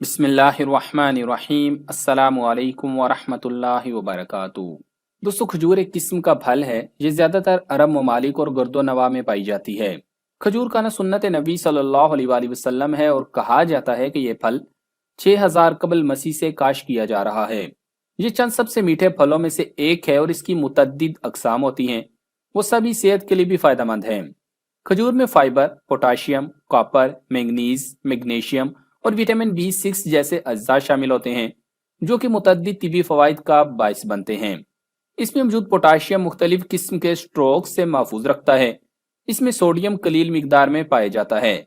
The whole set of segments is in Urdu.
بسم اللہ الرحمن الرحیم السلام علیکم ورحمۃ اللہ وبرکاتہ۔ دوستو، کھجور ایک قسم کا پھل ہے۔ یہ زیادہ تر عرب ممالک اور گرد و نواح میں پائی جاتی ہے۔ کھجور کھانا سنت نبی صلی اللہ علیہ وآلہ وسلم ہے اور کہا جاتا ہے کہ یہ پھل 6000 قبل مسیح سے کاشت کیا جا رہا ہے۔ یہ چند سب سے میٹھے پھلوں میں سے ایک ہے اور اس کی متعدد اقسام ہوتی ہیں۔ وہ سبھی صحت کے لیے بھی فائدہ مند ہیں۔ کھجور میں fibre, potassium, copper, manganese, magnesium اور وٹامن B6 جیسے اجزاء شامل ہوتے ہیں جو کہ متعدد طبی فوائد کا باعث بنتے ہیں۔ اس میں موجود پوٹاشیم مختلف قسم کے سٹروک سے محفوظ رکھتا ہے۔ اس میں سوڈیم قلیل مقدار میں پایا جاتا ہے۔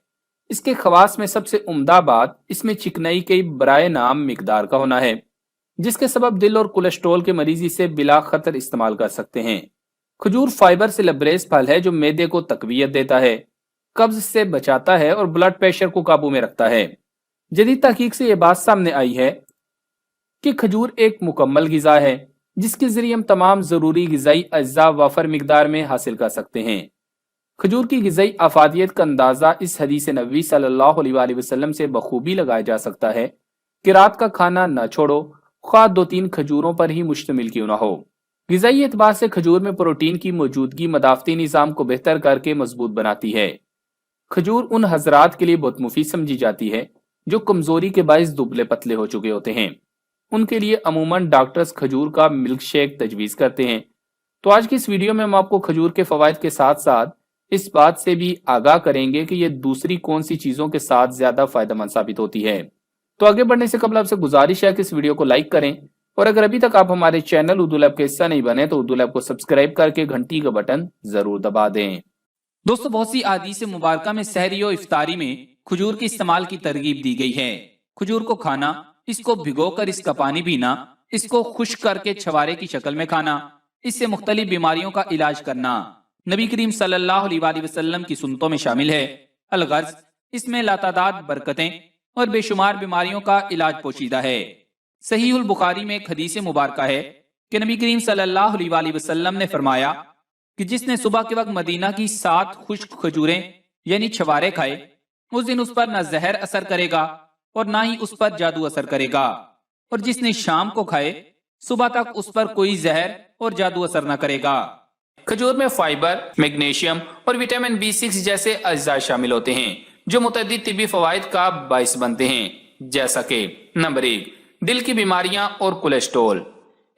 اس کے خواص میں سب سے عمدہ بات اس میں چکنائی کی برائے نام مقدار کا ہونا ہے، جس کے سبب دل اور کولیسٹرول کے مریض اسے بلا خطر استعمال کر سکتے ہیں۔ کھجور فائبر سے لبریز پھل ہے جو معدے کو تقویت دیتا ہے، قبض سے بچاتا ہے اور بلڈ پریشر کو قابو میں رکھتا ہے۔ جدید تحقیق سے یہ بات سامنے آئی ہے کہ کھجور ایک مکمل غذا ہے جس کے ذریعے ہم تمام ضروری غذائی اجزاء وافر مقدار میں حاصل کر سکتے ہیں۔ کھجور کی غذائی افادیت کا اندازہ اس حدیث نبوی صلی اللہ علیہ وآلہ وسلم سے بخوبی لگایا جا سکتا ہے کہ رات کا کھانا نہ چھوڑو، خواہ 2-3 کھجوروں پر ہی مشتمل کیوں نہ ہو۔ غذائی اعتبار سے کھجور میں پروٹین کی موجودگی مدافعتی نظام کو بہتر کر کے مضبوط بناتی ہے۔ کھجور ان حضرات کے لیے بہت مفید سمجھی جاتی ہے جو کمزوری کے باعث دبلے پتلے ہو چکے ہوتے ہیں۔ ان کے لیے عموماً ڈاکٹرز کھجور کا ملک شیک تجویز کرتے ہیں۔ تو آج کی اس ویڈیو میں ہم آپ کو کھجور کے فوائد کے ساتھ ساتھ اس بات سے بھی آگاہ کریں گے کہ یہ دوسری کون سی چیزوں کے ساتھ زیادہ فائدہ مند ثابت ہوتی ہے۔ تو آگے بڑھنے سے قبل آپ سے گزارش ہے کہ اس ویڈیو کو لائک کریں، اور اگر ابھی تک آپ ہمارے چینل اردو لیب کا حصہ نہیں بنے تو اردو لیب کو سبسکرائب کر کے گھنٹی کا بٹن ضرور دبا دیں۔ دوستو، بہت سی احادیث مبارکہ میں سحری و افطاری میں کھجور کے استعمال کی ترغیب دی گئی ہے۔ کھجور کو کھانا، اس کو بھگو کر اس کا پانی پینا، اس کو خشک کر کے چھوارے کی شکل میں کھانا، اس سے مختلف بیماریوں کا علاج کرنا نبی کریم صلی اللہ علیہ وآلہ وسلم کی سنتوں میں شامل ہے۔ الغرض، اس میں لاتعداد برکتیں اور بے شمار بیماریوں کا علاج پوشیدہ ہے۔ صحیح البخاری میں ایک حدیث مبارکہ ہے کہ نبی کریم صلی اللہ علیہ وآلہ وسلم نے فرمایا کہ جس نے صبح کے وقت مدینہ کی 7 خشک کھجوریں یعنی چھوارے کھائے، اس دن اس پر نہ زہر اثر کرے گا اور نہ ہی اس پر جادو اثر کرے گا، اور جس نے شام کو کھائے صبح تک اس پر کوئی زہر اور جادو اثر نہ کرے گا۔ کھجور میں فائبر، میگنیشیم اور وٹامن B6 جیسے اجزاء شامل ہوتے ہیں جو متعدد طبی فوائد کا باعث بنتے ہیں، جیسا کہ نمبر 1، دل کی بیماریاں اور کولیسٹرول۔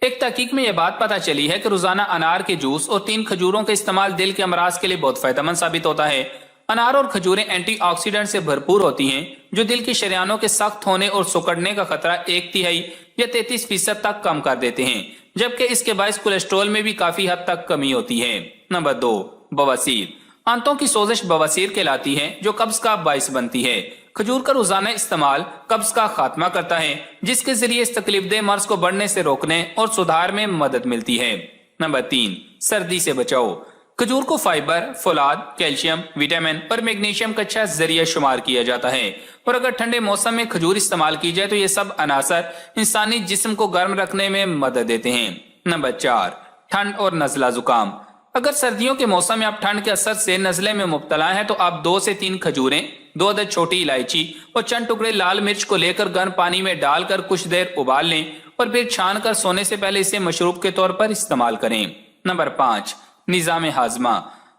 ایک تحقیق میں یہ بات پتہ چلی ہے کہ روزانہ انار کے جوس اور 3 کھجوروں کا استعمال دل کے امراض کے لیے بہت فائدہ مند ثابت ہوتا ہے۔ انار اور کھجوریں اینٹی آکسیڈنٹ سے بھرپور ہوتی ہیں جو دل کی شریانوں کے سخت ہونے اور سکڑنے کا خطرہ 1/3 یا 33% تک کم کر دیتے ہیں، جبکہ اس کے باعث کولیسٹرول میں بھی کافی حد تک کمی ہوتی ہے۔ نمبر 2، بواسیر۔ آنتوں کی سوزش بواسیر کہلاتی ہے جو قبض کا باعث بنتی ہے۔ کھجور کا روزانہ استعمال قبض کا خاتمہ کرتا ہے، جس کے ذریعے اس تکلیف دہ مرض کو بڑھنے سے روکنے اور سدھار میں مدد ملتی ہے۔ نمبر 3، سردی سے بچاؤ۔ کھجور کو فائبر، فولاد، کیلشیم، وٹامن اور میگنیشیم کا اچھا ذریعہ شمار کیا جاتا ہے، اور اگر ٹھنڈے موسم میں کھجور استعمال کی جائے تو یہ سب عناصر انسانی جسم کو گرم رکھنے میں مدد دیتے ہیں۔ نمبر 4، ٹھنڈ اور نزلہ زکام۔ اگر سردیوں کے موسم میں آپ ٹھنڈ کے اثر سے نزلے میں مبتلا ہیں تو آپ 2 سے 3 کھجوریں، 2 عدد چھوٹی الائچی اور چند ٹکڑے لال مرچ کو لے کر گرم پانی میں ڈال کر کچھ دیر ابال لیں اور پھر چھان کر سونے سے پہلے اسے مشروب کے طور پر استعمال کریں۔ نمبر 5، نظام ہاضمہ۔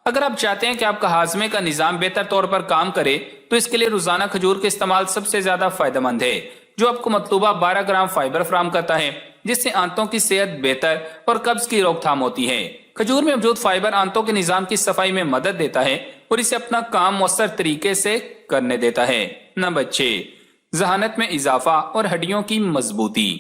اگر آپ چاہتے ہیں کہ آپ کا ہاضمے کا نظام بہتر طور پر کام کرے تو اس کے لیے روزانہ کھجور کے استعمال سب سے زیادہ فائدہ مند ہے، جو آپ کو مطلوبہ 12 گرام فائبر فراہم کرتا ہے، جس سے آنتوں کی صحت بہتر اور قبض کی روک تھام ہوتی ہے۔ کھجور میں موجود فائبر آنتوں کے نظام کی صفائی میں مدد دیتا ہے اور اسے اپنا کام مؤثر طریقے سے کرنے دیتا ہے۔ نمبر 6، ذہانت میں اضافہ اور ہڈیوں کی مضبوطی۔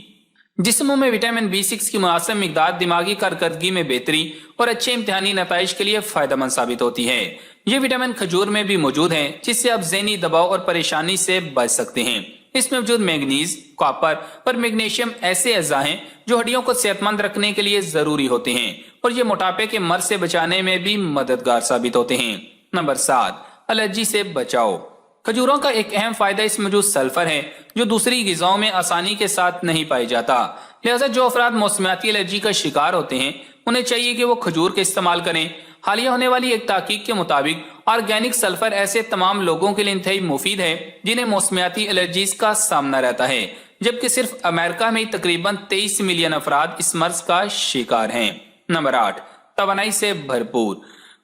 جسموں میں وٹامن B6 کی مناسب مقدار دماغی کارکردگی میں بہتری اور اچھے امتحانی نتائج کے لیے فائدہ مند ثابت ہوتی ہے۔ یہ وٹامن کھجور میں بھی موجود ہیں، جس سے آپ ذہنی دباؤ اور پریشانی سے بچ سکتے ہیں۔ اس میں موجود مینگنیز، کاپر اور میگنیشیم ایسے اجزاء ہیں جو ہڈیوں کو صحت مند رکھنے کے لیے ضروری ہوتے ہیں، اور یہ موٹاپے کے مرض سے بچانے میں بھی مددگار ثابت ہوتے ہیں۔ نمبر 7، الرجی سے بچاؤ۔ کھجوروں کا ایک اہم فائدہ اس میں موجود سلفر ہے جو دوسری غذاؤں میں آسانی کے ساتھ نہیں پایا جاتا، لہذا جو افراد موسمیاتی الرجی کا شکار ہوتے ہیں انہیں چاہیے کہ وہ کھجور کے استعمال کریں۔ حالیہ ہونے والی ایک تحقیق کے مطابق آرگینک سلفر ایسے تمام لوگوں کے لیے انتہائی مفید ہے جنہیں موسمیاتی الرجیز کا سامنا رہتا ہے، جبکہ صرف امریکہ میں تقریباً 23 ملین افراد اس مرض کا شکار ہیں۔ نمبر 8، توانائی سے بھرپور۔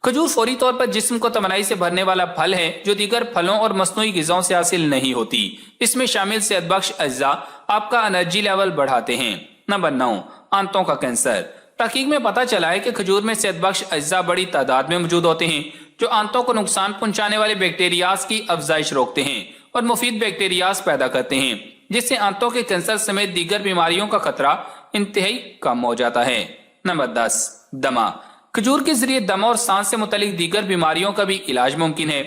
کھجور فوری طور پر جسم کو توانائی سے بھرنے والا پھل ہے جو دیگر پھلوں اور مصنوعی غذاؤں سے حاصل نہیں ہوتی۔ اس میں شامل صحت بخش اجزاء آپ کا انرجی لیول بڑھاتے ہیں۔ نمبر 9، آنتوں کا کینسر۔ تحقیق میں پتہ چلا ہے کہ کھجور میں صحت بخش اجزاء بڑی تعداد میں موجود ہوتے ہیں جو آنتوں کو نقصان پہنچانے والے بیکٹیریاز کی افزائش روکتے ہیں اور مفید بیکٹیریاز پیدا کرتے ہیں، جس سے آنتوں کے کینسر سمیت دیگر بیماریوں کا خطرہ انتہائی کم ہو جاتا ہے۔ نمبر 10، دمہ۔ کھجور کے ذریعے دمہ اور سانس سے متعلق دیگر بیماریوں کا بھی علاج ممکن ہے،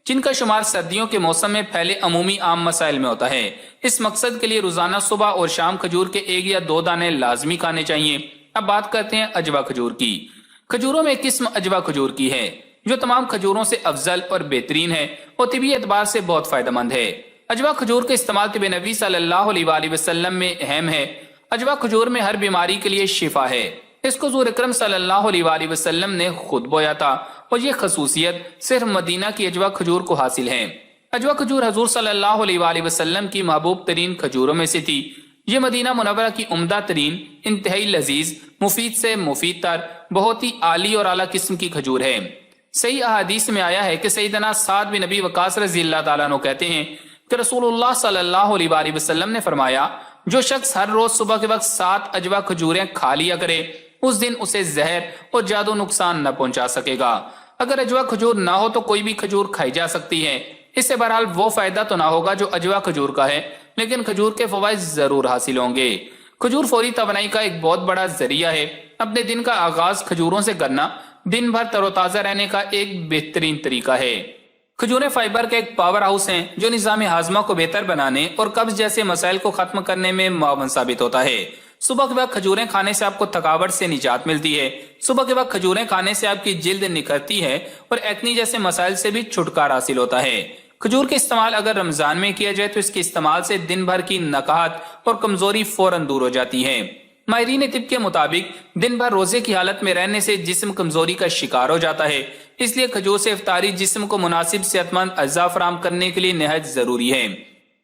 جن کا شمار سردیوں کے موسم میں پھیلے عمومی عام مسائل میں ہوتا ہے۔ اس مقصد کے لیے روزانہ صبح اور شام کھجور کے 1 یا 2 دانے لازمی کھانے چاہیے۔ اب بات کرتے ہیں اجوا کھجور کی۔ کھجوروں میں ایک قسم اجوا کھجور کی ہے جو تمام کھجوروں سے افضل اور بہترین ہے اور طبی اعتبار سے بہت فائدہ مند ہے۔ اجوا کھجور کا استعمال طب نبی صلی اللہ علیہ وآلہ وسلم میں اہم ہے۔ اجوا کھجور میں ہر بیماری کے لیے شفا ہے۔ اس کو حضور اکرم صلی اللہ علیہ وآلہ وسلم نے خود بویا تھا اور یہ خصوصیت صرف مدینہ کی اجوا کھجور کو حاصل ہے۔ اجوا کھجور حضور صلی اللہ علیہ وآلہ وسلم کی محبوب ترین کھجوروں میں سے تھی۔ یہ مدینہ منورہ کی عمدہ ترین، انتہائی لذیذ، مفید سے مفید تر، بہت ہی عالی اور اعلیٰ قسم کی کھجور ہے۔ صحیح احادیث میں آیا ہے کہ سیدنا سعد بن نبی وقاص رضی اللہ تعالیٰ عنہ کہتے ہیں کہ رسول اللہ صلی اللہ علیہ وآلہ وسلم نے فرمایا، جو شخص ہر روز صبح کے وقت 7 اجوا کھجوریں کھا لیا کرے اس دن اسے زہر اور جادو نقصان نہ پہنچا سکے گا۔ اگر اجوا کھجور نہ ہو تو کوئی بھی کھجور کھائی جا سکتی ہے۔ اس سے بہرحال وہ فائدہ تو نہ ہوگا جو اجوا کھجور کا ہے، لیکن کھجور کے فوائد ضرور حاصل ہوں گے۔ کھجور فوری توانائی کا ایک بہت بڑا ذریعہ ہے۔ اپنے دن کا آغاز کھجوروں سے کرنا دن بھر تر و تازہ رہنے کا ایک بہترین طریقہ ہے۔ کھجوریں فائبر کا ایک پاور ہاؤس ہیں جو نظام ہاضمہ کو بہتر بنانے اور قبض جیسے مسائل کو ختم کرنے میں معاون ثابت ہوتا ہے۔ صبح کے وقت کھجوریں کھانے سے آپ کو تھکاوٹ سے نجات ملتی ہے۔ صبح کے وقت کھجوریں کھانے سے آپ کی جلد نکھرتی ہے اور ایکنی جیسے مسائل سے بھی چھٹکارا حاصل ہوتا ہے۔ کھجور کے استعمال اگر رمضان میں کیا جائے تو اس کے استعمال سے دن بھر کی نقاہت اور کمزوری فوراً دور ہو جاتی ہے۔ ماہرین طب کے مطابق دن بھر روزے کی حالت میں رہنے سے جسم کمزوری کا شکار ہو جاتا ہے، اس لیے کھجور سے افطاری جسم کو مناسب صحت مند اجزاء فراہم کرنے کے لیے نہایت ضروری ہے۔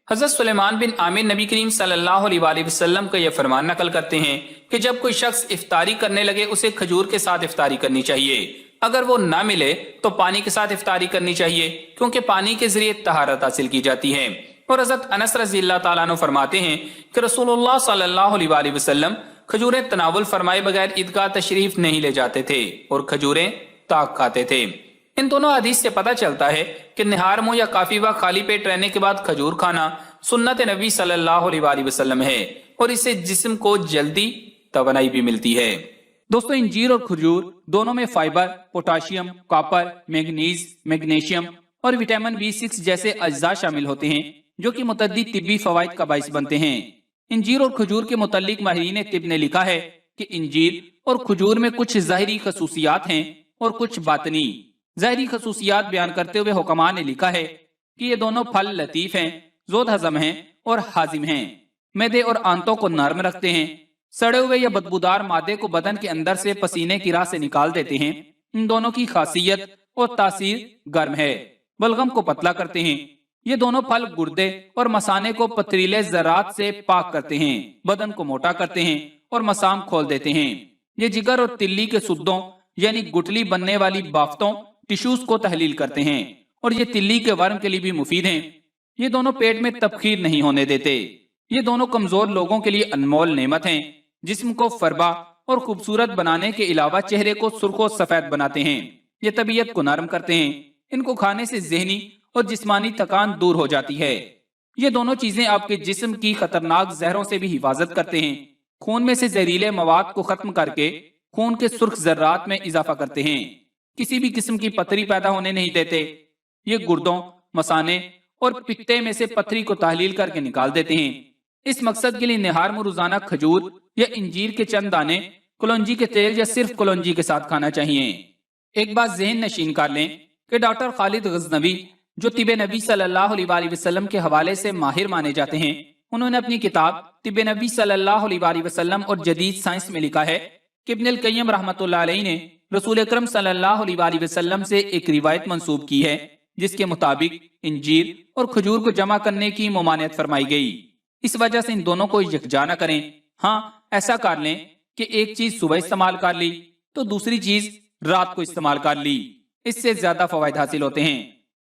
حضرت سلیمان بن عامر نبی کریم صلی اللہ علیہ وآلہ وسلم کا یہ فرمان نقل کرتے ہیں کہ جب کوئی شخص افطاری کرنے لگے اسے کھجور کے ساتھ افطاری کرنی چاہیے۔ اگر وہ نہ ملے تو پانی کے ساتھ افطاری کرنی چاہیے، کیونکہ پانی کے ذریعے طہارت حاصل کی جاتی ہے۔ اور حضرت انس رضی اللہ تعالیٰ عنہ فرماتے ہیں کہ رسول اللہ صلی اللہ علیہ وآلہ وسلم کھجوریں تناول فرمائے بغیر عیدگاہ تشریف نہیں لے جاتے تھے اور کھجوریں تاک کھاتے تھے۔ ان دونوں حدیث سے پتہ چلتا ہے کہ نہار منہ یا کافی وقت خالی پیٹ رہنے کے بعد کھجور کھانا سنت نبی صلی اللہ علیہ وآلہ وسلم ہے اور اس سے جسم کو جلدی توانائی بھی ملتی ہے۔ دوستو، انجیر اور کھجور دونوں میں fibre, potassium, copper, manganese, magnesium اور وٹامن B6 جیسے اجزاء شامل ہوتے ہیں جو کہ متعدد طبی فوائد کا باعث بنتے ہیں۔ انجیر اور کھجور کے متعلق ماہرین طب نے لکھا ہے کہ انجیر اور کھجور میں کچھ ظاہری خصوصیات ہیں اور کچھ باطنی۔ ظاہری خصوصیات بیان کرتے ہوئے حکماء نے لکھا ہے کہ یہ دونوں پھل لطیف ہیں، زود ہضم ہیں اور ہاضم ہیں، معدے اور آنتوں کو نرم رکھتے ہیں، سڑے ہوئے یا بدبودار مادے کو بدن کے اندر سے پسینے کی راہ سے نکال دیتے ہیں۔ ان دونوں کی خاصیت اور تاثیر گرم ہے، بلغم کو پتلا کرتے ہیں۔ یہ دونوں پھل گردے اور مثانے کو پتریلے ذرات سے پاک کرتے ہیں، بدن کو موٹا کرتے ہیں اور مسام کھول دیتے ہیں۔ یہ جگر اور تلی کے سدوں یعنی گٹلی بننے والی بافتوں ٹشوز کو تحلیل کرتے ہیں اور یہ تلی کے ورم کے لیے بھی مفید ہیں۔ یہ دونوں پیٹ میں تبخیر نہیں ہونے دیتے۔ یہ دونوں کمزور لوگوں کے لیے انمول نعمت ہیں، جسم کو فربا اور خوبصورت بنانے کے علاوہ چہرے کو سرخ و سفید بناتے ہیں۔ یہ طبیعت کو نرم کرتے ہیں۔ ان کو کھانے سے ذہنی اور جسمانی تھکان دور ہو جاتی ہے۔ یہ دونوں چیزیں آپ کے جسم کی خطرناک زہروں سے بھی حفاظت کرتے ہیں، خون میں سے زہریلے مواد کو ختم کر کے خون کے سرخ ذرات میں اضافہ کرتے ہیں، کسی بھی قسم کی پتھری پیدا ہونے نہیں دیتے۔ یہ گردوں، مثانے اور پکتے میں سے پتھری کو تحلیل کر کے نکال دیتے ہیں۔ اس مقصد کے لیے نہار میں روزانہ کھجور یا انجیر کے چند دانے کلونجی کے تیل یا صرف کلونجی کے ساتھ کھانا چاہیے۔ ایک بات ذہن نشین کر لیں کہ ڈاکٹر خالد غزنوی جو طب نبی صلی اللہ علیہ وآلہ وسلم کے حوالے سے ماہر مانے جاتے ہیں، انہوں نے اپنی کتاب طب نبی صلی اللہ علیہ وآلہ وسلم اور جدید سائنس میں لکھا ہے کہ ابن القیم رحمۃ اللہ علیہ نے رسول اکرم صلی اللہ علیہ وسلم سے ایک روایت منسوب کی ہے جس کے مطابق انجیر اور کھجور کو جمع کرنے کی ممانعت فرمائی گئی۔ اس وجہ سے ان دونوں کو یکجا نہ کریں۔ ہاں، ایسا کر لیں کہ ایک چیز صبح استعمال کر لی تو دوسری چیز رات کو استعمال کر لی، اس سے زیادہ فوائد حاصل ہوتے ہیں۔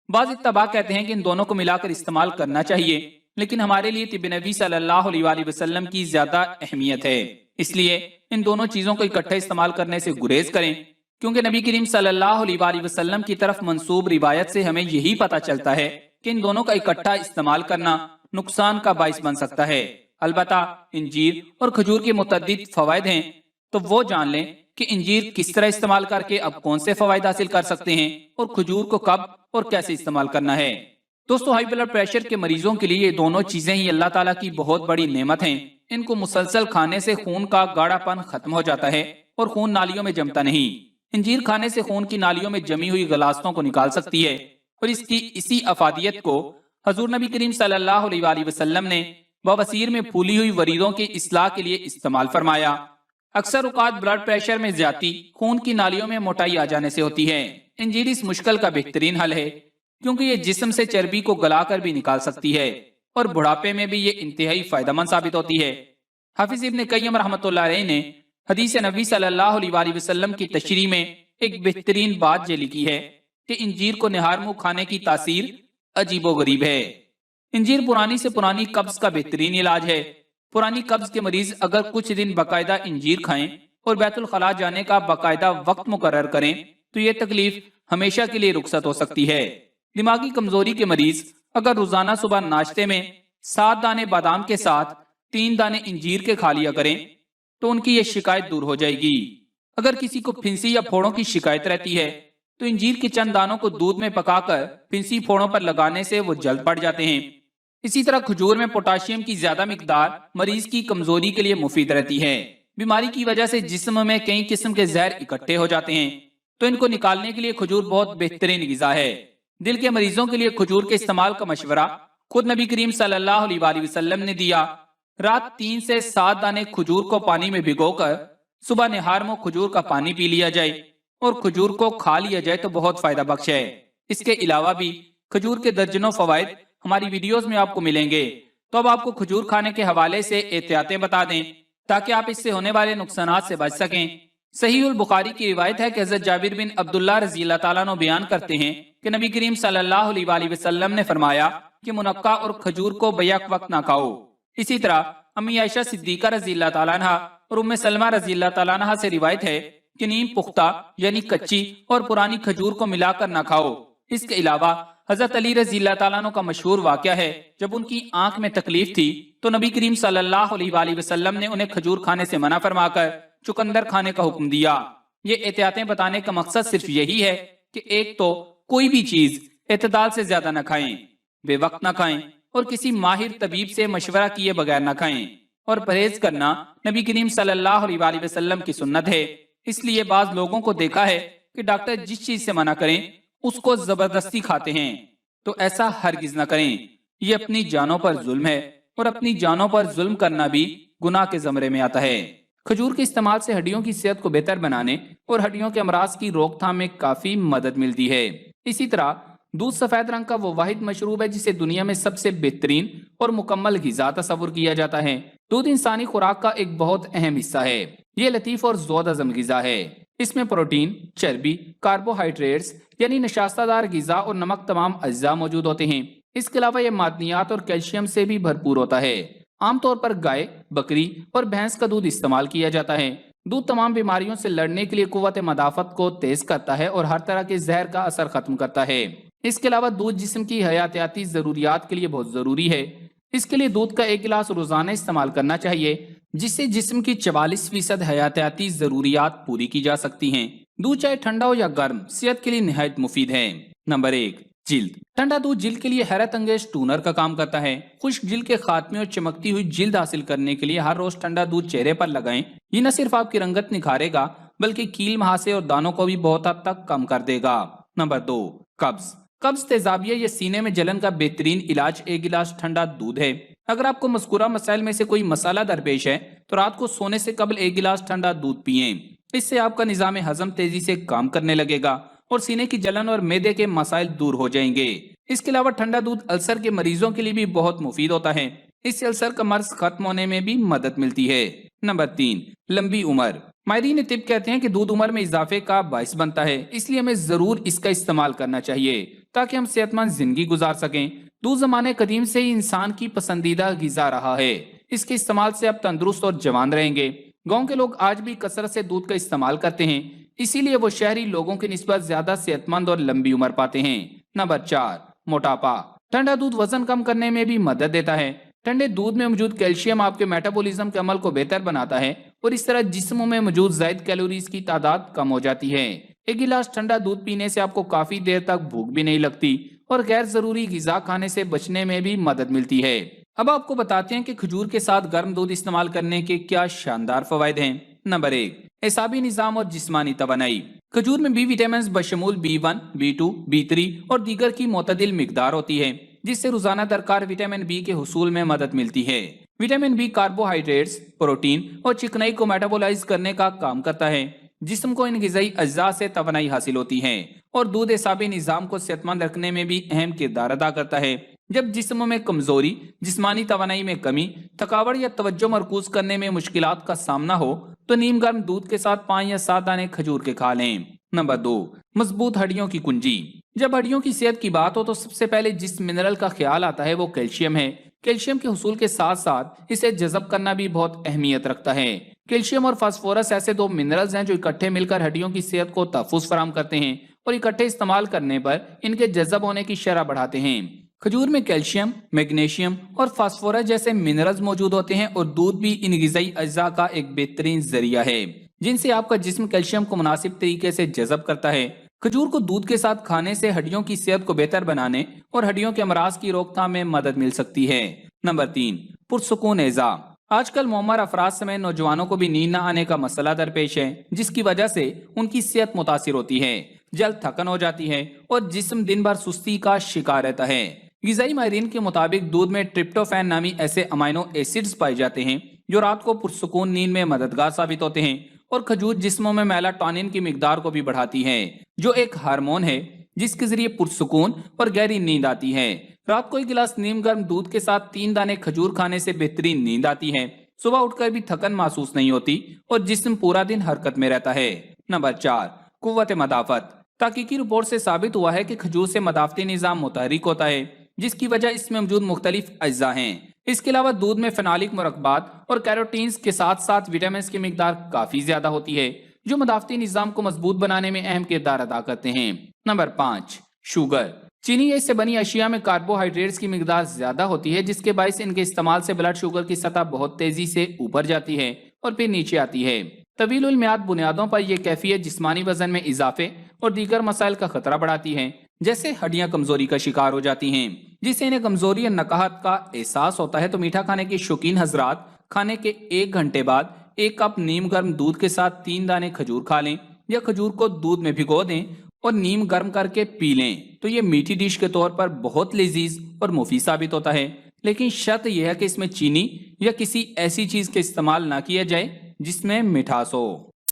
بعض اتباع کہتے ہیں کہ ان دونوں کو ملا کر استعمال کرنا چاہیے، لیکن ہمارے لیے طب نبی صلی اللہ علیہ وسلم کی زیادہ اہمیت ہے، اس لیے ان دونوں چیزوں کو اکٹھے استعمال کرنے سے گریز کریں، کیونکہ نبی کریم صلی اللہ علیہ وسلم کی طرف منسوب روایت سے ہمیں یہی پتہ چلتا ہے کہ ان دونوں کا اکٹھا استعمال کرنا نقصان کا باعث بن سکتا ہے۔ البتہ انجیر اور کھجور کے متعدد فوائد ہیں، تو وہ جان لیں کہ انجیر کس طرح استعمال کر کے اب کون سے فوائد حاصل کر سکتے ہیں اور کھجور کو کب اور کیسے استعمال کرنا ہے۔ دوستو، ہائی بلڈ پریشر کے مریضوں کے لیے یہ دونوں چیزیں ہی اللہ تعالیٰ کی بہت بڑی نعمت ہیں۔ ان کو مسلسل کھانے سے خون کا گاڑھا پن ختم ہو جاتا ہے اور خون نالیوں میں جمتا نہیں۔ انجیر کھانے سے خون کی نالیوں میں جمی ہوئی غلاظتوں کو نکال سکتی ہے، اور اس کی اسی افادیت کو حضور نبی کریم صلی اللہ علیہ وسلم نے بواسیر میں پھولی ہوئی وریدوں کی اصلاح کے لیے استعمال فرمایا۔ اکثر اوقات بلڈ پریشر میں زیادتی خون کی نالیوں میں موٹائی آ جانے سے ہوتی ہے۔ انجیر اس مشکل کا بہترین حل ہے، کیونکہ یہ جسم سے چربی کو گلا کر بھی نکال سکتی ہے، اور بڑھاپے میں بھی یہ انتہائی فائدہ مند ثابت ہوتی ہے۔ حافظ ابن قیم رحمۃ اللہ علیہ نے حدیث نبی صلی اللہ علیہ وسلم کی تشریح میں ایک بہترین بات یہ لکھی ہے کہ انجیر کو نہار منہ کھانے کی تاثیر عجیب و غریب ہے۔ انجیر پرانی سے پرانی قبض کا بہترین علاج ہے۔ پرانی قبض کے مریض اگر کچھ دن باقاعدہ انجیر کھائیں اور بیت الخلاء جانے کا باقاعدہ وقت مقرر کریں تو یہ تکلیف ہمیشہ کے لیے رخصت ہو سکتی ہے۔ دماغی کمزوری کے مریض اگر روزانہ صبح ناشتے میں 7 دانے بادام کے ساتھ 3 دانے انجیر کے کھا لیا کریں تو ان کی یہ شکایت دور ہو جائے گی۔ اگر کسی کو پھنسی یا پھوڑوں کی شکایت رہتی ہے تو انجیر کے چند دانوں کو دودھ میں پکا کر پھنسی پھوڑوں پر لگانے سے وہ جلد پڑ جاتے ہیں۔ اسی طرح کھجور میں پوٹاشیم کی زیادہ مقدار مریض کی کمزوری کے لیے مفید رہتی ہے۔ بیماری کی وجہ سے جسم میں کئی قسم کے زہر اکٹھے ہو جاتے ہیں، تو ان کو نکالنے کے لیے کھجور بہت بہترین غذا ہے۔ دل کے مریضوں کے لیے کھجور کے استعمال کا مشورہ خود نبی کریم صلی اللہ علیہ وسلم نے دیا۔ رات 3 سے 7 دانے کھجور کو پانی میں بھگو کر صبح نہار منہ کھجور کا پانی پی لیا جائے اور کھجور کو کھا لیا جائے تو بہت فائدہ بخش ہے۔ اس کے علاوہ بھی کھجور کے درجنوں فوائد ہماری ویڈیوز میں آپ کو ملیں گے، تو اب آپ کو کھجور کھانے کے حوالے سے احتیاطیں بتا دیں تاکہ آپ اس سے ہونے والے نقصانات سے بچ سکیں۔ صحیح البخاری کی روایت ہے کہ حضرت جابر بن عبداللہ رضی اللہ تعالیٰ عنہ بیان کرتے ہیں کہ نبی کریم صلی اللہ علیہ وسلم نے فرمایا کہ منقع اور کھجور کو بیک وقت نہ کھاؤ۔ اسی طرح امی عائشہ صدیقہ رضی اللہ تعالیٰ عنہ اور ام سلمہ رضی اللہ تعالیٰ عنہ سے روایت ہے کہ نیم پختہ یعنی کچی اور پرانی کھجور کو ملا کر نہ کھاؤ۔ اس کے علاوہ حضرت علی رضی اللہ تعالیٰ عنہ کا مشہور واقعہ ہے، جب ان کی آنکھ میں تکلیف تھی تو نبی کریم صلی اللہ علیہ وسلم نے انہیں کھجور کھانے سے منع فرما کر چقندر کھانے کا حکم دیا۔ یہ احتیاطیں بتانے کا مقصد صرف یہی ہے کہ ایک تو کوئی بھی چیز اعتدال سے زیادہ نہ کھائیں، بے وقت نہ کھائیں اور کسی ماہر طبیب سے مشورہ کیے بغیر نہ کھائیں، اور پرہیز کرنا نبی کریم صلی اللہ علیہ وسلم کی سنت ہے۔ اس لیے بعض لوگوں کو دیکھا ہے کہ ڈاکٹر جس چیز سے منع کریں اس کو زبردستی کھاتے ہیں، تو ایسا ہرگز نہ کریں۔ یہ اپنی جانوں پر ظلم ہے، اور اپنی جانوں پر ظلم کرنا بھی گناہ کے زمرے میں آتا ہے۔ کھجور کے استعمال سے ہڈیوں کی صحت کو بہتر بنانے اور ہڈیوں کے امراض کی روک تھام میں کافی مدد ملتی ہے۔ اسی طرح دودھ سفید رنگ کا وہ واحد مشروب ہے جسے دنیا میں سب سے بہترین اور مکمل غذا تصور کیا جاتا ہے۔ دودھ انسانی خوراک کا ایک بہت اہم حصہ ہے۔ یہ لطیف اور ذوق ہضم غذا ہے۔ اس میں پروٹین، چربی، کاربوہائیڈریٹس یعنی نشاستہ دار غذا اور نمک تمام اجزاء موجود ہوتے ہیں۔ اس کے علاوہ یہ معدنیات اور کیلشیم سے بھی بھرپور ہوتا ہے۔ عام طور پر گائے، بکری اور بھینس کا دودھ استعمال کیا جاتا ہے۔ دودھ تمام بیماریوں سے لڑنے کے لیے قوت مدافعت کو تیز کرتا ہے اور ہر طرح کے زہر کا اثر ختم کرتا ہے۔ اس کے علاوہ دودھ جسم کی حیاتیاتی ضروریات کے لیے بہت ضروری ہے۔ اس کے لیے دودھ کا 1 گلاس روزانہ استعمال کرنا چاہیے، جس سے جسم کی 44% حیاتیاتی ضروریات پوری کی جا سکتی ہیں۔ دودھ چاہے ٹھنڈا ہو یا گرم صحت کے لیے نہایت مفید ہے۔ نمبر 1، جلد۔ ٹھنڈا دودھ جلد کے لیے حیرت انگیز ٹونر کا کام کرتا ہے۔ خشک جلد کے خاتمے اور چمکتی ہوئی جلد حاصل کرنے کے لیے ہر روز ٹھنڈا دودھ چہرے پر لگائیں۔ یہ نہ صرف آپ کی رنگت نکھارے گا بلکہ کیل مہاسے اور دانوں کو بھی بہت حد تک کم کر دے گا۔ نمبر 2، قبض۔ قبض تیزابیہ یا سینے میں جلن کا بہترین علاج 1 گلاس ٹھنڈا دودھ ہے۔ اگر آپ کو مذکورہ مسائل میں سے کوئی مسئلہ درپیش ہے تو رات کو سونے سے قبل 1 گلاس ٹھنڈا دودھ پیئیں۔ اس سے آپ کا نظام ہضم تیزی سے کام کرنے لگے گا اور سینے کی جلن اور معدے کے مسائل دور ہو جائیں گے۔ اس کے علاوہ ٹھنڈا دودھ السر کے مریضوں کے لیے بھی بہت مفید ہوتا ہے، اس سے السر کا مرض ختم ہونے میں بھی مدد ملتی ہے۔ نمبر 3، لمبی عمر۔ ماہرین طب کہتے ہیں کہ دودھ عمر میں اضافے کا باعث بنتا ہے، اس لیے ہمیں ضرور اس کا استعمال کرنا چاہیے تاکہ ہم صحت مند زندگی گزار سکیں۔ دودھ زمانے قدیم سے ہی انسان کی پسندیدہ غذا رہا ہے، اس کے استعمال سے آپ تندرست اور جوان رہیں گے۔ گاؤں کے لوگ آج بھی کثرت سے دودھ کا استعمال کرتے ہیں، اسی لیے وہ شہری لوگوں کی نسبت زیادہ صحت مند اور لمبی عمر پاتے ہیں۔ نمبر 4، موٹاپا۔ ٹھنڈا دودھ وزن کم کرنے میں بھی مدد دیتا ہے۔ ٹھنڈے دودھ میں موجود کیلشیم آپ کے میٹابولزم کے عمل کو بہتر بناتا ہے اور اس طرح جسم میں موجود زائد کیلوریز کی تعداد کم ہو جاتی ہے۔ 1 گلاس ٹھنڈا دودھ پینے سے آپ کو کافی دیر تک بھوک بھی نہیں لگتی اور غیر ضروری غذا کھانے سے بچنے میں بھی مدد ملتی ہے۔ اب آپ کو بتاتے ہیں کہ کھجور کے ساتھ گرم دودھ استعمال کرنے کے کیا شاندار فوائد ہیں۔ نمبر 1، اعصابی نظام اور جسمانی توانائی۔ کھجور میں بی وٹامنز بشمول B1، B2، B3 اور دیگر کی معتدل مقدار ہوتی ہے، جس سے روزانہ درکار وٹامن بی کے حصول میں مدد ملتی ہے۔ وٹامن بی کاربوہائیڈریٹس، پروٹین اور چکنائی کو میٹابولائز کرنے کا کام کرتا ہے۔ جسم کو ان غذائی اجزاء سے توانائی حاصل ہوتی ہے اور دودھ اعصابی نظام کو صحت مند رکھنے میں بھی اہم کردار ادا کرتا ہے۔ جب جسم میں کمزوری، جسمانی توانائی میں کمی، تھکاوٹ یا توجہ مرکوز کرنے میں مشکلات کا سامنا ہو تو نیم گرم دودھ کے ساتھ 5 یا 7 دانے کھجور کے کھا لیں۔ نمبر 2، مضبوط ہڈیوں کی کنجی۔ جب ہڈیوں کی صحت کی بات ہو تو سب سے پہلے جس منرل کا خیال آتا ہے وہ کیلشیم ہے۔ کیلشیم کے حصول کے ساتھ ساتھ اسے جذب کرنا بھی بہت اہمیت رکھتا ہے۔ کیلشیم اور فاسفورس ایسے 2 منرلز ہیں جو اکٹھے مل کر ہڈیوں کی صحت کو تحفظ فراہم کرتے ہیں اور اکٹھے استعمال کرنے پر ان کے جذب ہونے کی شرح بڑھاتے ہیں۔ کھجور میں کیلشیم، میگنیشیم اور فاسفورس جیسے منرلز موجود ہوتے ہیں اور دودھ بھی ان غذائی اجزاء کا ایک بہترین ذریعہ ہے جن سے آپ کا جسم کیلشیم کو مناسب طریقے سے جذب کرتا ہے۔ کھجور کو دودھ کے ساتھ کھانے سے ہڈیوں کی صحت کو بہتر بنانے اور ہڈیوں کے امراض کی روک تھام میں مدد مل سکتی ہے۔ نمبر 3، پرسکون اعضاء۔ آج کل معمر افراد سمیت نوجوانوں کو بھی نیند نہ آنے کا مسئلہ درپیش ہے، جس کی وجہ سے ان کی صحت متاثر ہوتی ہے، جلد تھکن ہو جاتی ہے اور جسم دن بھر سستی کا شکار رہتا ہے۔ غذائی ماہرین کے مطابق دودھ میں ٹرپٹوفین نامی ایسے امائنو ایسڈز پائے جاتے ہیں جو رات کو پرسکون نیند میں مددگار ثابت ہوتے ہیں، اور کھجور جسموں میں میلاٹونن کی مقدار کو بھی بڑھاتی ہے جو ایک ہارمون ہے جس کے ذریعے پرسکون اور گہری نیند آتی ہے۔ رات کو 1 گلاس نیم گرم دودھ کے ساتھ 3 دانے کھجور کھانے سے بہترین نیند آتی ہے، صبح اٹھ کر بھی تھکن محسوس نہیں ہوتی اور جسم پورا دن حرکت میں رہتا ہے۔ نمبر 4، قوت مدافعت۔ تحقیقی رپورٹ سے ثابت ہوا ہے کہ کھجور سے مدافعتی نظام متحرک ہوتا ہے، جس کی وجہ اس میں موجود مختلف اجزاء ہیں۔ اس کے علاوہ دودھ میں فینالک مرکبات اور کیروٹینز کے ساتھ ساتھ وٹامنز کی مقدار کافی زیادہ ہوتی ہے جو مدافعتی نظام کو مضبوط بنانے میں اہم کردار ادا کرتے ہیں۔ Number 5، sugar. چینی یا اس سے بنی اشیاء میں کاربوہائیڈریٹس کی مقدار زیادہ ہوتی ہے جس کے باعث ان کے استعمال سے بلڈ شوگر کی سطح بہت تیزی سے اوپر جاتی ہے اور پھر نیچے آتی ہے۔ طویل المیعاد بنیادوں پر یہ کیفیت جسمانی وزن میں اضافے اور دیگر مسائل کا خطرہ بڑھاتی ہے، جیسے ہڈیاں کمزوری کا شکار ہو جاتی ہیں۔ جس سے انہیں کمزوری اور نقاہت کا احساس ہوتا ہے تو میٹھا کھانے کے شوقین حضرات کھانے کے 1 گھنٹے بعد 1 کپ نیم گرم دودھ کے ساتھ 3 دانے کھجور کھا لیں یا کھجور کو دودھ میں بھگو دیں اور نیم گرم کر کے پی لیں تو یہ میٹھی ڈش کے طور پر بہت لذیذ اور مفید ثابت ہوتا ہے، لیکن شرط یہ ہے کہ اس میں چینی یا کسی ایسی چیز کے استعمال نہ کیا جائے جس میں مٹھاس ہو۔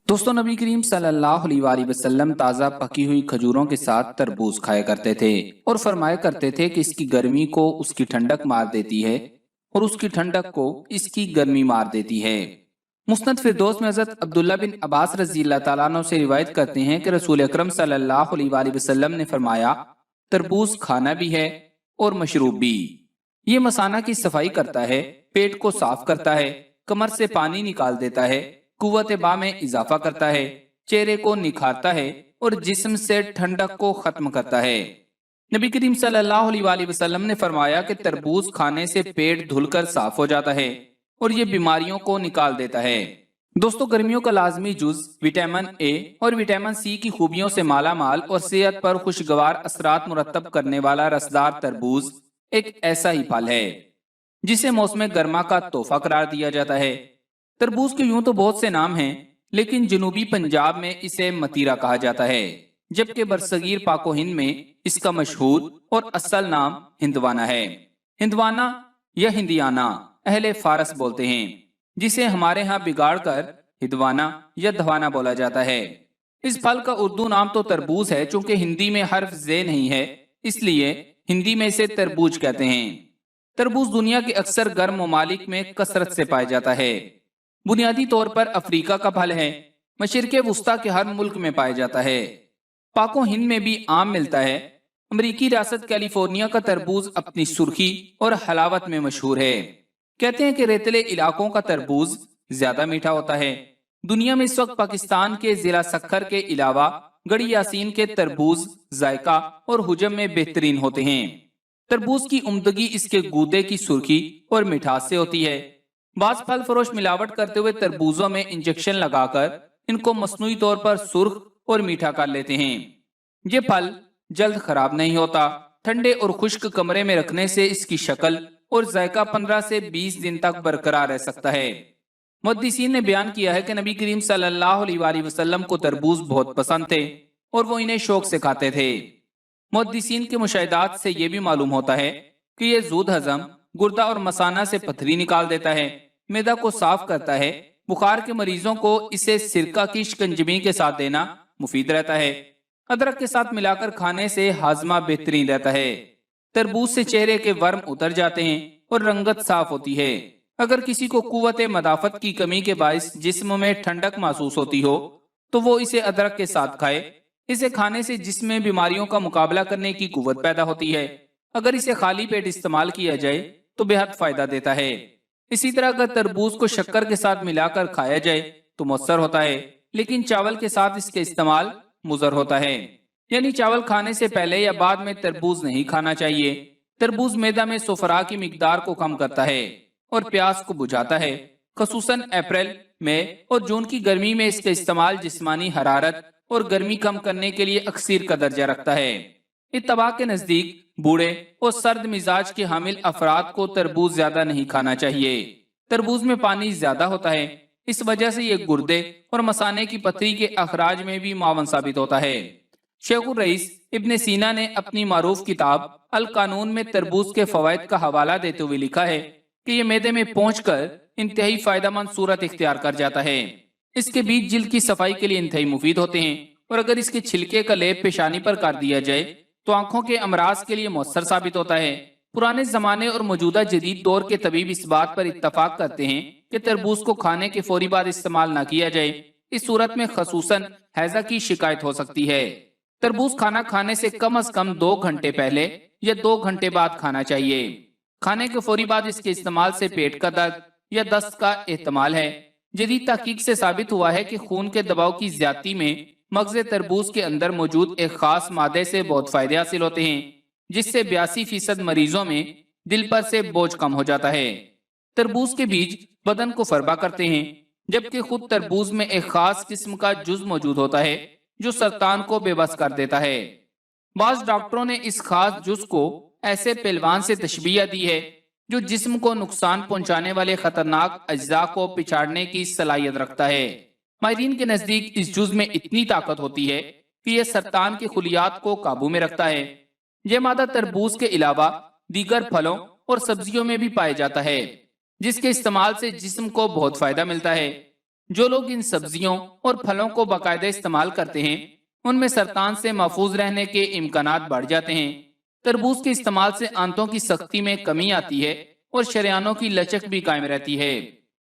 دوستو، نبی کریم صلی اللہ علیہ وآلہ وسلم تازہ پکی ہوئی کھجوروں کے ساتھ تربوز کھایا کرتے تھے اور فرمایا کرتے تھے کہ اس کی گرمی کو اس کی ٹھنڈک مار دیتی ہے اور اس کی ٹھنڈک کو اس کی گرمی مار دیتی ہے۔ مسند فردوس میں حضرت عبداللہ بن عباس رضی اللہ تعالیٰ عنہ سے روایت کرتے ہیں کہ رسول اکرم صلی اللہ علیہ وآلہ وسلم نے فرمایا، تربوز کھانا بھی ہے اور مشروب بھی۔ یہ مثانہ کی صفائی کرتا ہے، پیٹ کو صاف کرتا ہے، کمر سے پانی نکال دیتا ہے، قوت با میں اضافہ کرتا ہے، چہرے کو نکھارتا ہے اور جسم سے ٹھنڈک کو ختم کرتا ہے۔ نبی کریم صلی اللہ علیہ وآلہ وسلم نے فرمایا کہ تربوز کھانے سے پیٹ دھل کر صاف ہو جاتا ہے اور یہ بیماریوں کو نکال دیتا ہے۔ دوستو، گرمیوں کا لازمی جز وٹامن اے اور وٹامن سی کی خوبیوں سے مالا مال اور صحت پر خوشگوار اثرات مرتب کرنے والا رسدار تربوز ایک ایسا ہی پھل ہے جسے موسم گرما کا تحفہ قرار دیا جاتا ہے۔ تربوز کے یوں تو بہت سے نام ہیں، لیکن جنوبی پنجاب میں اسے متیرا کہا جاتا ہے، جبکہ برصغیر پاک و ہند میں اس کا مشہور اور اصل نام ہندوانا ہے۔ ہندوانا یا ہندیانہ اہل فارس بولتے ہیں، جسے ہمارے ہاں بگاڑ کر ہدوانا یا دھوانا بولا جاتا ہے۔ اس پھل کا اردو نام تو تربوز ہے، چونکہ ہندی میں حرف زے نہیں ہے اس لیے ہندی میں اسے تربوج کہتے ہیں۔ تربوز دنیا کے اکثر گرم ممالک میں کثرت سے پایا جاتا ہے۔ بنیادی طور پر افریقہ کا پھل ہے، مشرق وسطیٰ کے ہر ملک میں پایا جاتا ہے، پاک و ہند میں بھی عام ملتا ہے۔ امریکی ریاست کیلیفورنیا کا تربوز اپنی سرخی اور حلاوت میں مشہور ہے۔ کہتے ہیں کہ ریتلے علاقوں کا تربوز زیادہ میٹھا ہوتا ہے۔ دنیا میں اس وقت پاکستان کے ضلع سکھر کے علاوہ گڑھی یاسین کے تربوز ذائقہ اور حجم میں بہترین ہوتے ہیں۔ تربوز کی عمدگی اس کے گودے کی سرخی اور مٹھاس سے ہوتی ہے۔ بعض پھل فروش ملاوٹ کرتے ہوئے تربوزوں میں انجیکشن لگا کر ان کو مصنوعی طور پر سرخ اور میٹھا کر لیتے ہیں۔ یہ پھل جلد خراب نہیں ہوتا، ٹھنڈے اور خشک کمرے میں رکھنے سے اس کی شکل اور ذائقہ 15 سے 20 دن تک برقرار رہ سکتا ہے۔ محدثین نے بیان کیا ہے کہ نبی کریم صلی اللہ علیہ وآلہ وسلم کو تربوز بہت پسند تھے اور وہ انہیں شوق سے کھاتے تھے۔ محدثین کے مشاہدات سے یہ بھی معلوم ہوتا ہے کہ یہ زود ہضم، گردہ اور مثانہ سے پتھری نکال دیتا ہے، معدہ کو صاف کرتا ہے۔ بخار کے مریضوں کو اسے سرکہ کی شکنجبی کے ساتھ دینا مفید رہتا ہے۔ ادرک کے ساتھ ملا کر کھانے سے ہاضمہ بہترین رہتا ہے۔ تربوز سے چہرے کے ورم اتر جاتے ہیں اور رنگت صاف ہوتی ہے۔ اگر کسی کو قوت مدافعت کی کمی کے باعث جسم میں ٹھنڈک محسوس ہوتی ہو تو وہ اسے ادرک کے ساتھ کھائے۔ اسے کھانے سے جسم میں بیماریوں کا مقابلہ کرنے کی قوت پیدا ہوتی ہے۔ اگر اسے خالی پیٹ استعمال کیا جائے تو بے حد فائدہ دیتا ہے۔ اسی طرح اگر تربوز کو شکر کے ساتھ ملا کر کھایا جائے تو مؤثر ہوتا ہے، لیکن چاول کے ساتھ اس کے استعمال مضر ہوتا ہے، یعنی چاول کھانے سے پہلے یا بعد میں تربوز نہیں کھانا چاہیے۔ تربوز معدہ میں سفرا کی مقدار کو کم کرتا ہے اور پیاس کو بجھاتا ہے۔ خصوصاً اپریل، مئی اور جون کی گرمی میں اس کا استعمال جسمانی حرارت اور گرمی کم کرنے کے لیے اکسیر کا درجہ رکھتا ہے۔ اتباع کے نزدیک بوڑھے اور سرد مزاج کے حامل افراد کو تربوز زیادہ نہیں کھانا چاہیے۔ تربوز میں پانی زیادہ ہوتا ہے، اس وجہ سے یہ گردے اور مثانے کی پتھری کے اخراج میں بھی معاون ثابت ہوتا ہے۔ شیخ الرئیس ابن سینا نے اپنی معروف کتاب القانون میں تربوز کے فوائد کا حوالہ دیتے ہوئے لکھا ہے کہ یہ معدے میں پہنچ کر انتہائی فائدہ مند صورت اختیار کر جاتا ہے۔ اس کے بیج جلد کی صفائی کے لیے انتہائی مفید ہوتے ہیں، اور اگر اس کے چھلکے کا لیپ پیشانی پر کر دیا جائے تو آنکھوں کے امراض کے لیے مؤثر ثابت ہوتا ہے۔ پرانے زمانے اور موجودہ جدید دور کے طبیب اس بات پر اتفاق کرتے ہیں کہ تربوز کو کھانے کے فوری بعد استعمال نہ کیا جائے، اس صورت میں خصوصاً ہیضہ کی شکایت ہو سکتی ہے۔ تربوز کھانا کھانے سے کم از کم 2 گھنٹے پہلے یا 2 گھنٹے بعد کھانا چاہیے۔ کھانے کے فوری بعد اس کے استعمال سے پیٹ کا درد یا دست کا احتمال ہے۔ جدید تحقیق سے ثابت ہوا ہے کہ خون کے دباؤ کی زیادتی میں مغز تربوز کے اندر موجود ایک خاص مادے سے بہت فائدے حاصل ہوتے ہیں، جس سے 82% مریضوں میں دل پر سے بوجھ کم ہو جاتا ہے۔ تربوز کے بیج بدن کو فربا کرتے ہیں، جبکہ خود تربوز میں ایک خاص قسم کا جز موجود ہوتا ہے جو سرطان کو بے بس کر دیتا ہے۔ بعض ڈاکٹروں نے اس خاص جز کو ایسے پہلوان سے تشبیہ دی ہے جو جسم کو نقصان پہنچانے والے خطرناک اجزاء کو پچاڑنے کی صلاحیت رکھتا ہے۔ ماہرین کے نزدیک اس جز میں اتنی طاقت ہوتی ہے کہ یہ سرطان کے خلیات کو قابو میں رکھتا ہے۔ یہ مادہ تربوز کے علاوہ دیگر پھلوں اور سبزیوں میں بھی پایا جاتا ہے، جس کے استعمال سے جسم کو بہت فائدہ ملتا ہے۔ جو لوگ ان سبزیوں اور پھلوں کو باقاعدہ استعمال کرتے ہیں ان میں سرطان سے محفوظ رہنے کے امکانات بڑھ جاتے ہیں۔ تربوز کے استعمال سے آنتوں کی سختی میں کمی آتی ہے اور شریانوں کی لچک بھی قائم رہتی ہے۔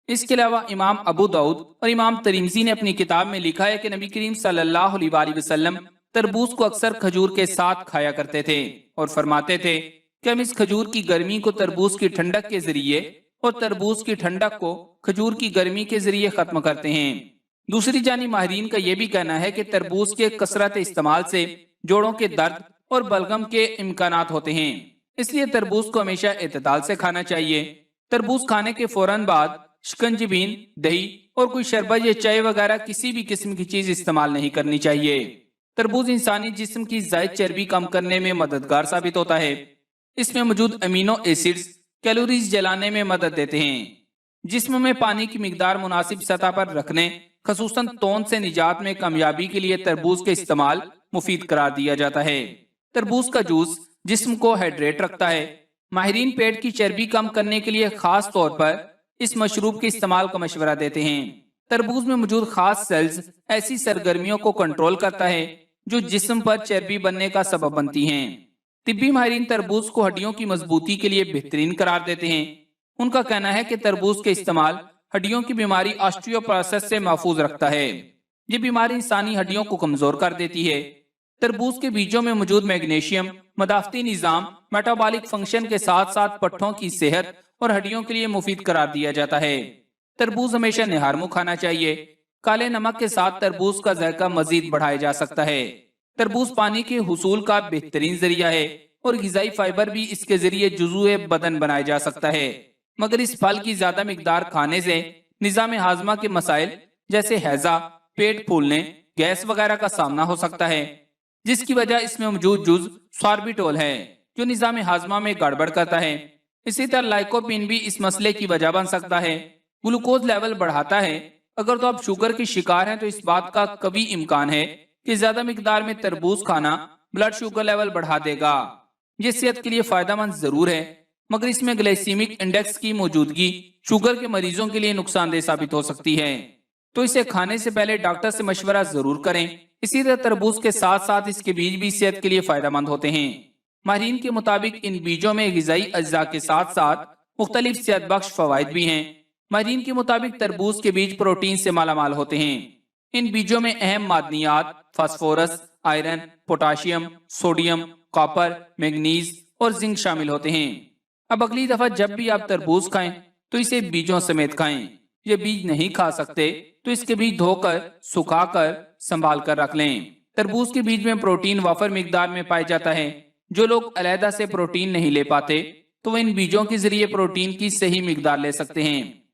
اس کے علاوہ امام ابو داؤد اور امام ترمذی نے اپنی کتاب میں لکھا ہے کہ نبی کریم صلی اللہ علیہ وآلہ وسلم تربوز کو اکثر کھجور کے ساتھ کھایا کرتے تھے اور فرماتے تھے کہ ہم اس کھجور کی گرمی کو تربوز کی ٹھنڈک کے ذریعے اور تربوز کی ٹھنڈک کو کھجور کی گرمی کے ذریعے ختم کرتے ہیں۔ دوسری جانب ماہرین کا یہ بھی کہنا ہے کہ تربوز کے کثرت استعمال سے جوڑوں کے درد اور بلغم کے امکانات ہوتے ہیں، اس لیے تربوز کو ہمیشہ اعتدال سے کھانا چاہیے۔ تربوز کھانے کے فوراً بعد شکنجبین، دہی اور کوئی شربت یا چائے وغیرہ کسی بھی قسم کی چیز استعمال نہیں کرنی چاہیے۔ تربوز انسانی جسم کی زائد چربی کم کرنے میں مددگار ثابت ہوتا ہے۔ اس میں موجود امینو ایسڈز کیلوریز جلانے میں مدد دیتے ہیں۔ جسم میں پانی کی مقدار مناسب سطح پر رکھنے، خصوصاً توند سے نجات میں کامیابی کے لیے تربوز کے استعمال مفید قرار دیا جاتا ہے۔ تربوز کا جوس جسم کو ہائیڈریٹ رکھتا ہے۔ ماہرین پیٹ کی چربی کم کرنے کے لیے خاص طور پر اس مشروب کے استعمال کا مشورہ دیتے ہیں۔ تربوز میں موجود خاص سیلز ایسی سرگرمیوں کو کنٹرول کرتا ہے جو جسم پر چربی بننے کا سبب بنتی ہیں۔ طبی ماہرین تربوز کو ہڈیوں کی مضبوطی کے لیے بہترین قرار دیتے ہیں۔ ان کا کہنا ہے کہ تربوز کے استعمال ہڈیوں کی بیماری آسٹریوپروسس سے محفوظ رکھتا ہے۔ یہ بیماری انسانی ہڈیوں کو کمزور کر دیتی ہے۔ تربوز کے بیجوں میں موجود میگنیشیم مدافعتی نظام، میٹابولک فنکشن کے ساتھ ساتھ پٹھوں کی صحت اور ہڈیوں کے لیے مفید قرار دیا جاتا ہے۔ تربوز ہمیشہ نہار منہ کھانا چاہیے۔ کالے نمک کے ساتھ تربوز کا ذائقہ مزید بڑھایا جا سکتا ہے۔ تربوز پانی کے حصول کا بہترین ذریعہ ہے اور غذائی فائبر بھی اس کے ذریعے جزوء بدن بنایا جا سکتا ہے، مگر اس پھل کی زیادہ مقدار کھانے سے نظام ہاضمہ کے مسائل جیسے ہیضہ، پیٹ پھولنے، گیس وغیرہ کا سامنا ہو سکتا ہے، جس کی وجہ اس میں موجود جز ساربیٹول ہے جو نظام ہاضمہ میں گڑبڑ کرتا ہے۔ اسی طرح لائکوپین بھی اس مسئلے کی وجہ بن سکتا ہے۔ گلوکوز لیول بڑھاتا ہے۔ اگر تو آپ شوگر کی شکار ہیں تو اس بات کا قوی امکان ہے کہ زیادہ مقدار میں تربوز کھانا بلڈ شوگر لیول بڑھا دے گا۔ یہ صحت کے لیے فائدہ مند ضرور ہے، مگر اس میں گلائسیمک انڈیکس کی موجودگی شوگر کے مریضوں کے لیے نقصان دہ ثابت ہو سکتی ہے، تو اسے کھانے سے پہلے ڈاکٹر سے مشورہ ضرور کریں۔ اسی طرح تربوز کے ساتھ ساتھ اس کے بیج بھی صحت کے لیے فائدہ مند ہوتے ہیں۔ ماہرین کے مطابق ان بیجوں میں غذائی اجزاء کے ساتھ ساتھ مختلف صحت بخش فوائد بھی ہیں۔ ماہرین کے مطابق تربوز کے بیج پروٹین سے مالا مال ہوتے ہیں۔ ان بیجوں میں اہم معدنیات phosphorus, iron, potassium, sodium, copper, manganese اور زنک شامل ہوتے ہیں۔ اب اگلی دفعہ جب بھی آپ تربوز کھائیں تو اسے بیجوں سمیت کھائیں۔ یہ بیج نہیں کھا سکتے تو اس کے بیج دھو کر، سکھا کر، سنبھال کر رکھ لیں۔ تربوز کے بیج میں پروٹین وافر مقدار میں پایا جاتا ہے۔ جو لوگ علیحدہ سے پروٹین نہیں لے پاتے تو وہ ان بیجوں کے ذریعے پروٹین کی صحیح مقدار لے سکتے ہیں۔